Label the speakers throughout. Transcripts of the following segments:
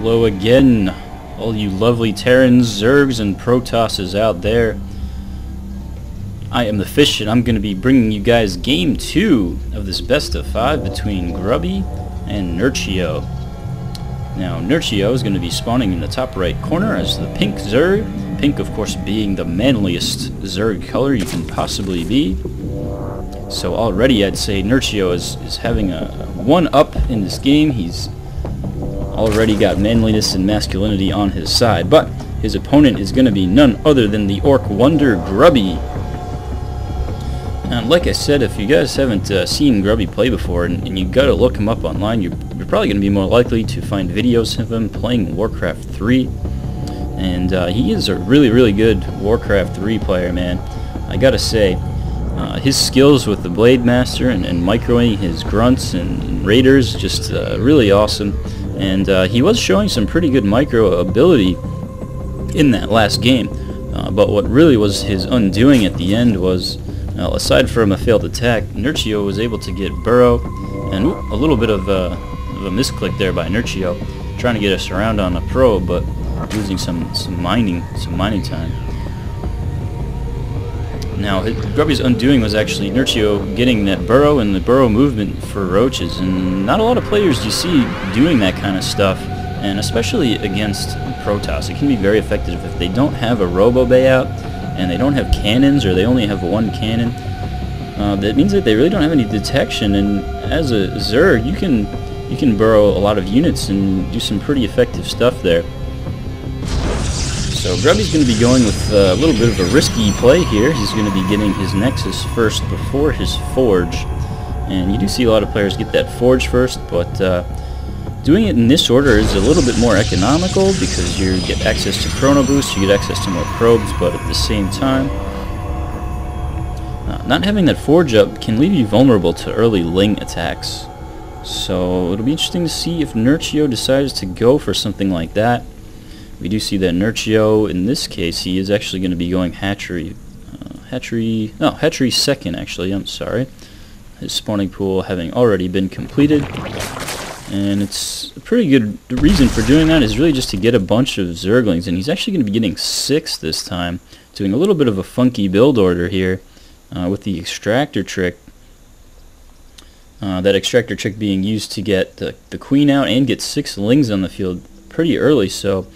Speaker 1: Hello again, all you lovely Terrans, Zergs, and Protosses out there. I am TheFish, and I'm going to be bringing you guys Game 2 of this best of 5 between Grubby and Nerchio. Now, Nerchio is going to be spawning in the top right corner as the pink Zerg. Pink, of course, being the manliest Zerg color you can possibly be. So already I'd say Nerchio is having a 1-up in this game. He's already got manliness and masculinity on his side, but his opponent is going to be none other than the Orc Wonder Grubby. And like I said, if you guys haven't seen Grubby play before, and you gotta look him up online, you're probably going to be more likely to find videos of him playing Warcraft 3. And he is a really good Warcraft 3 player, man. I gotta say, his skills with the Blade Master and microing his grunts and raiders, just really awesome. And he was showing some pretty good micro ability in that last game. But what really was his undoing at the end was, aside from a failed attack, Nerchio was able to get Burrow, and a little bit of a misclick there by Nerchio, trying to get us around on a probe, but losing some mining time. Now, Grubby's undoing was actually Nerchio getting that burrow and the burrow movement for roaches, and not a lot of players you see doing that kind of stuff, and especially against Protoss. It can be very effective if they don't have a Robo Bay out, and they don't have cannons, or they only have one cannon. That means that they really don't have any detection, and as a Zerg, you can burrow a lot of units and do some pretty effective stuff there. So Grubby's going to be going with a little bit of a risky play here. He's going to be getting his Nexus first before his Forge. And you do see a lot of players get that Forge first, but doing it in this order is a little bit more economical because you get access to Chrono Boost, you get access to more probes, but at the same time, not having that Forge up can leave you vulnerable to early Ling attacks. So it'll be interesting to see if Nerchio decides to go for something like that. We do see that Nerchio, in this case, he is actually going to be going Hatchery second, actually, I'm sorry. His spawning pool having already been completed. And it's a pretty good reason for doing that is really just to get a bunch of Zerglings, and he's actually going to be getting 6 this time, doing a little bit of a funky build order here with the Extractor trick. That Extractor trick being used to get the Queen out and get 6 Lings on the field pretty early, so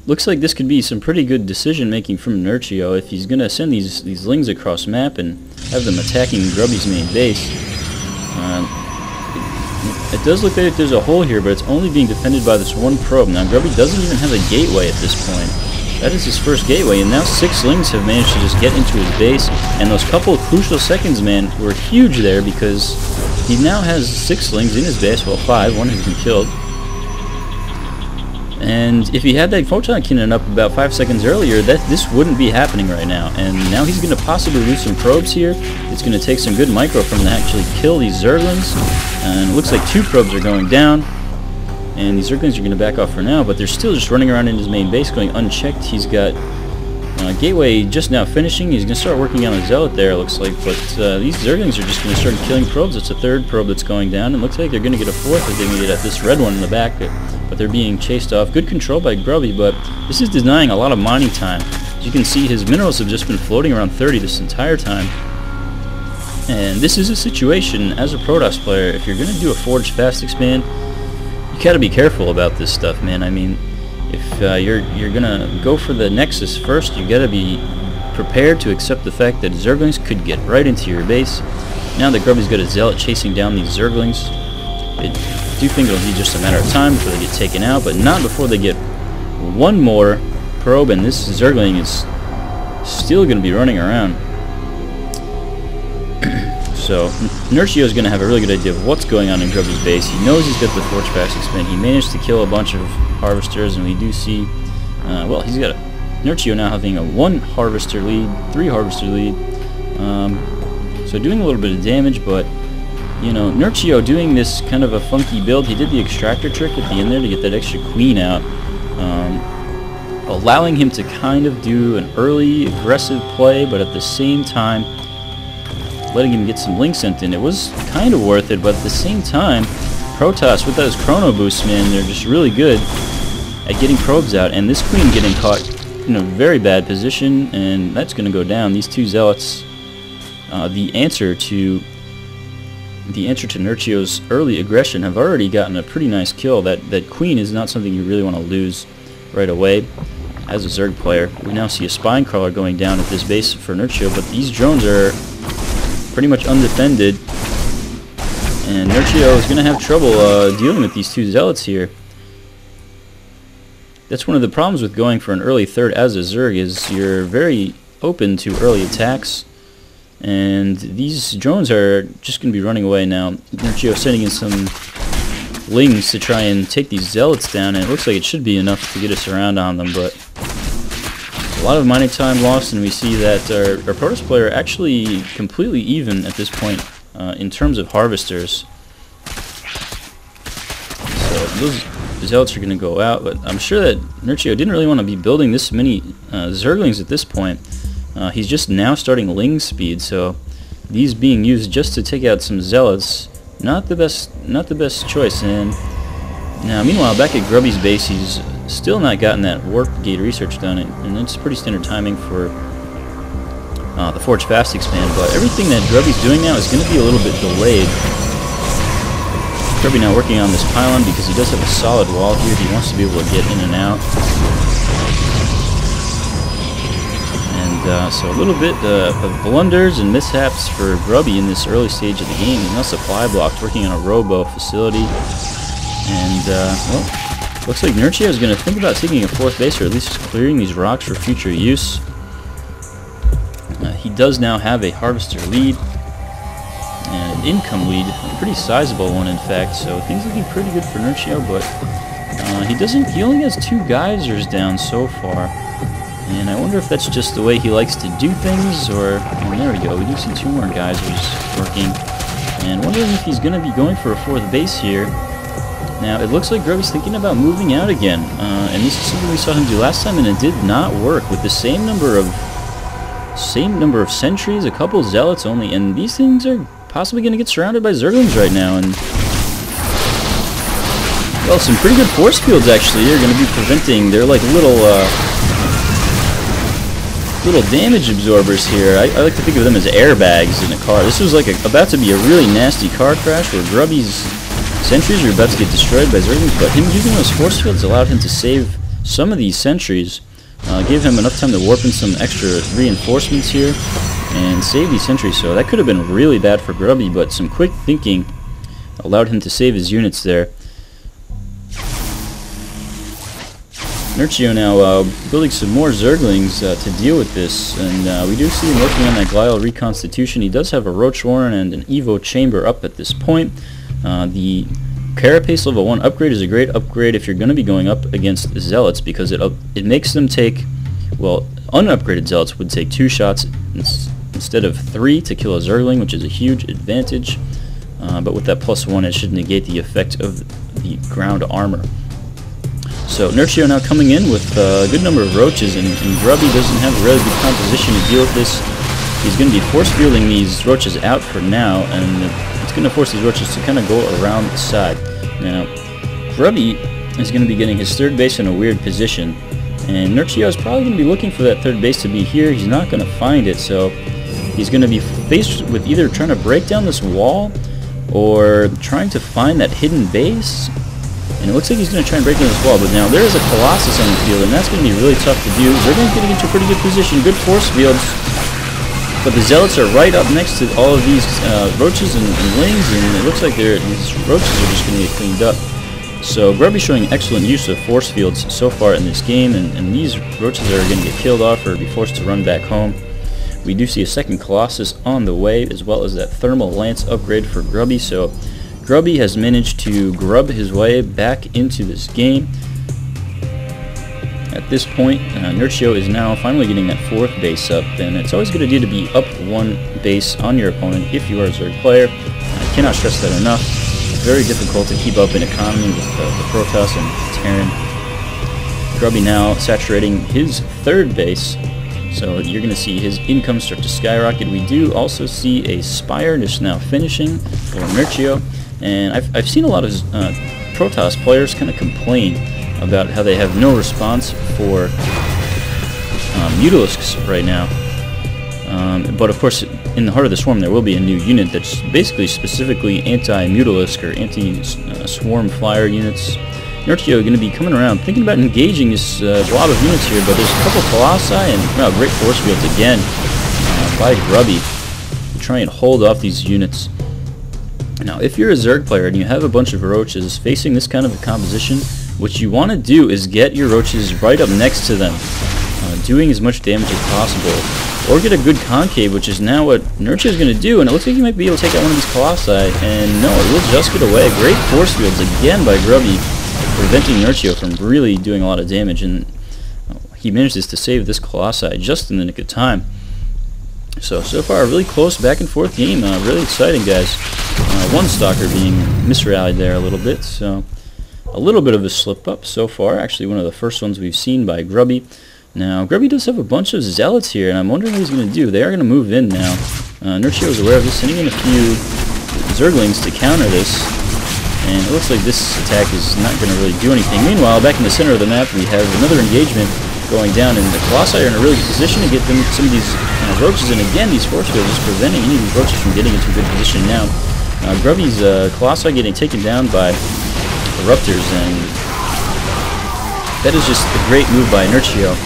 Speaker 1: looks like this could be some pretty good decision making from Nerchio if he's going to send these Lings across map and have them attacking Grubby's main base. It does look like there's a hole here, but it's only being defended by this one probe. Now Grubby doesn't even have a gateway at this point. That is his first gateway, and now 6 Lings have managed to just get into his base, and those couple of crucial seconds, man, were huge there because he now has 6 Lings in his base, well 5, one has been killed. And if he had that photon cannon up about 5 seconds earlier, this wouldn't be happening right now. And now he's going to possibly lose some probes here. It's going to take some good micro from him to actually kill these Zerglings. And it looks like 2 probes are going down. And these Zerglings are going to back off for now, but they're still just running around in his main base going unchecked. He's got Gateway just now finishing. He's going to start working on a Zealot there, it looks like. But these Zerglings are just going to start killing probes. It's a 3rd probe that's going down. And it looks like they're going to get a 4th if they can get at this red one in the back. But they're being chased off. Good control by Grubby, but this is denying a lot of mining time. As you can see, his minerals have just been floating around 30 this entire time. And this is a situation, as a Protoss player, if you're going to do a Forge fast expand, you gotta be careful about this stuff, man. I mean, if you're gonna go for the Nexus first, you gotta be prepared to accept the fact that Zerglings could get right into your base. Now that Grubby's got a Zealot chasing down these Zerglings, I do think it'll be just a matter of time before they get taken out, but not before they get one more probe, and this Zergling is still going to be running around. So Nerchio is going to have a really good idea of what's going on in Grubby's base. He knows he's got the Forge fast expand. He managed to kill a bunch of Harvesters, and we do see, well, he's got Nerchio now having a 1 Harvester lead, 3 Harvester lead. So doing a little bit of damage, but you know, Nerchio doing this kind of a funky build. He did the Extractor trick at the end there to get that extra Queen out, allowing him to kind of do an early aggressive play, but at the same time letting him get some Lings sent in. It was kind of worth it, but at the same time, Protoss with those Chrono Boosts, man, they're just really good. at getting probes out, and this queen getting caught in a very bad position, and that's going to go down. These two zealots, the answer to Nerchio's early aggression, have already gotten a pretty nice kill. That queen is not something you really want to lose right away. As a Zerg player, we now see a spine crawler going down at this base for Nerchio, but these drones are pretty much undefended, and Nerchio is going to have trouble dealing with these two zealots here. That's one of the problems with going for an early third as a Zerg, is you're very open to early attacks, and these drones are just going to be running away now. Nerchio sending in some Lings to try and take these zealots down, and it looks like it should be enough to get a surround on them, but a lot of mining time lost, and we see that our Protoss player actually completely even at this point in terms of harvesters. So those zealots are going to go out, but I'm sure that Nerchio didn't really want to be building this many Zerglings at this point. He's just now starting Ling speed, so these being used just to take out some zealots, not the best choice. And now, meanwhile, back at Grubby's base, he's still not gotten that warp gate research done, and it's pretty standard timing for the Forge Fast expand. But everything that Grubby's doing now is going to be a little bit delayed. Grubby now working on this pylon because he does have a solid wall here. He wants to be able to get in and out. And so a little bit of blunders and mishaps for Grubby in this early stage of the game. He's now supply blocked, working on a robo facility. And, well, looks like Nerchio is going to think about taking a fourth base, or at least clearing these rocks for future use. He does now have a harvester lead, and an income lead, a pretty sizable one in fact, so things looking pretty good for Nerchio, but he only has 2 geysers down so far. And I wonder if that's just the way he likes to do things, or... Oh, there we go, we do see 2 more geysers working. And wondering if he's going to be going for a 4th base here. Now, it looks like Grubby's thinking about moving out again. And this is something we saw him do last time, and it did not work. With the same number of sentries, a couple zealots only, and these things are possibly going to get surrounded by Zerglings right now. And well, some pretty good force fields actually are going to be preventing. They're like little damage absorbers here. I like to think of them as airbags in a car. This was like about to be a really nasty car crash where Grubby's sentries are about to get destroyed by Zerglings, but him using those force fields allowed him to save some of these sentries, gave him enough time to warp in some extra reinforcements here, and save these sentries. So that could have been really bad for Grubby, but some quick thinking allowed him to save his units there. Nerchio now building some more Zerglings to deal with this, and we do see him working on that glial reconstitution. He does have a Roach Warren and an Evo Chamber up at this point. The Carapace level 1 upgrade is a great upgrade if you're going to be going up against Zealots, because it makes them take, well, unupgraded Zealots would take 2 shots instead of 3 to kill a Zergling, which is a huge advantage. But with that +1, it should negate the effect of the ground armor. So Nerchio now coming in with a good number of roaches, and Grubby doesn't have a really good composition to deal with this. He's going to be force fielding these roaches out for now, and it's going to force these roaches to kind of go around the side. Now, Grubby is going to be getting his 3rd base in a weird position, and Nerchio is probably going to be looking for that 3rd base to be here. He's not going to find it, so he's going to be faced with either trying to break down this wall or trying to find that hidden base. And it looks like he's going to try and break down this wall, but now there is a Colossus on the field, and that's going to be really tough to do. They're going to get into a pretty good position, good force fields, but the Zealots are right up next to all of these roaches and lings, and it looks like these roaches are just going to get cleaned up. So Grubby showing excellent use of force fields so far in this game, and these roaches are going to get killed off or be forced to run back home. We do see a 2nd Colossus on the way, as well as that Thermal Lance upgrade for Grubby, so Grubby has managed to grub his way back into this game. At this point, Nerchio is now finally getting that 4th base up, and it's always a good idea to be up 1 base on your opponent if you are a Zerg player. I cannot stress that enough. It's very difficult to keep up in economy with the Protoss and Terran. Grubby now saturating his 3rd base, so you're going to see his income start to skyrocket. We do also see a Spire just now finishing for Nerchio. And I've seen a lot of Protoss players kind of complain about how they have no response for Mutalisks right now. But of course, in the heart of the swarm, there will be a new unit that's basically specifically anti-Mutalisk or anti-swarm flyer units. Nerchio going to be coming around, thinking about engaging this blob of units here, but there's a couple Colossi and great force fields again by Grubby to try and hold off these units. Now, if you're a Zerg player and you have a bunch of Roaches facing this kind of a composition, what you want to do is get your Roaches right up next to them, doing as much damage as possible. Or get a good concave, which is now what Nerchio is going to do, and it looks like he might be able to take out one of these Colossi, and no, it will just get away. Great force fields again by Grubby, preventing Nerchio from really doing a lot of damage, and he manages to save this Colossi just in the nick of time. So far, a really close back and forth game, really exciting, guys. One Stalker being misrallied there a little bit, so a little bit of a slip up so far, actually one of the first ones we've seen by Grubby. Now, Grubby does have a bunch of Zealots here, and I'm wondering what he's going to do. They are going to move in now. Nerchio is aware of this, sending in a few Zerglings to counter this, and it looks like this attack is not going to really do anything. Meanwhile, back in the center of the map, we have another engagement going down, and the Colossi are in a really good position to get them some of these Roaches, and again, these force fields is preventing any of these Roaches from getting into a good position now. Grubby's Colossi getting taken down by Eruptors, and that is just a great move by Nerchio.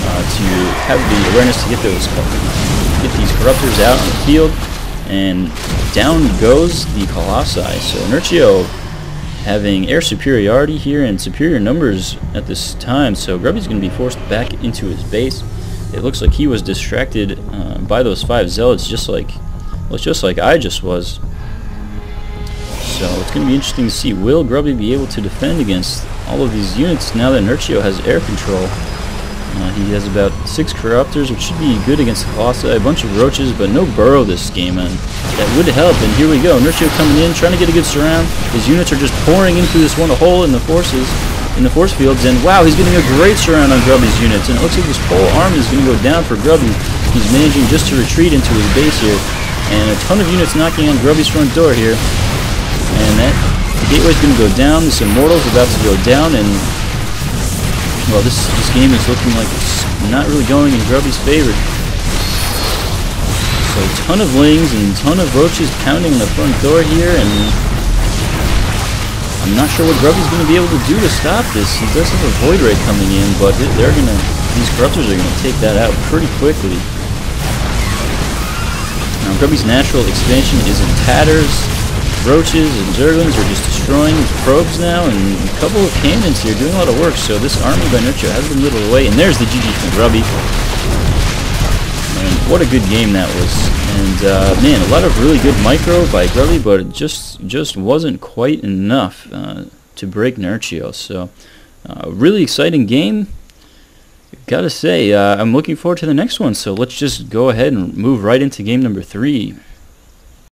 Speaker 1: To have the awareness to get these Corruptors out on the field, and down goes the Colossi. So Nerchio having air superiority here and superior numbers at this time, so Grubby's going to be forced back into his base. It looks like he was distracted by those 5 Zealots, just like I just was. So it's going to be interesting to see, will Grubby be able to defend against all of these units now that Nerchio has air control? He has about 6 Corruptors, which should be good against the Colossi, a bunch of Roaches, but no Burrow this game, and that would help. And here we go, Nerchio coming in, trying to get a good surround. His units are just pouring in through this one hole in the force fields, and wow, he's getting a great surround on Grubby's units, and it looks like this whole army is going to go down for Grubby. He's managing just to retreat into his base here, and a ton of units knocking on Grubby's front door here, and that gateway is going to go down. This Immortal's about to go down, and well, this game is looking like it's not really going in Grubby's favor. So a ton of Lings and a ton of Roaches pounding on the front door here, and I'm not sure what Grubby's going to be able to do to stop this. He does have a Void Ray coming in, but these Corruptors are going to take that out pretty quickly. Now Grubby's natural expansion is in tatters. Roaches and Zerglings are just destroying probes now, and a couple of cannons here doing a lot of work, so this army by Nerchio has been whittled away, and there's the GG from Grubby. And what a good game that was. And man, a lot of really good micro by Grubby, but it just wasn't quite enough to break Nerchio. So really exciting game. Gotta say, I'm looking forward to the next one, so let's just go ahead and move right into game number 3.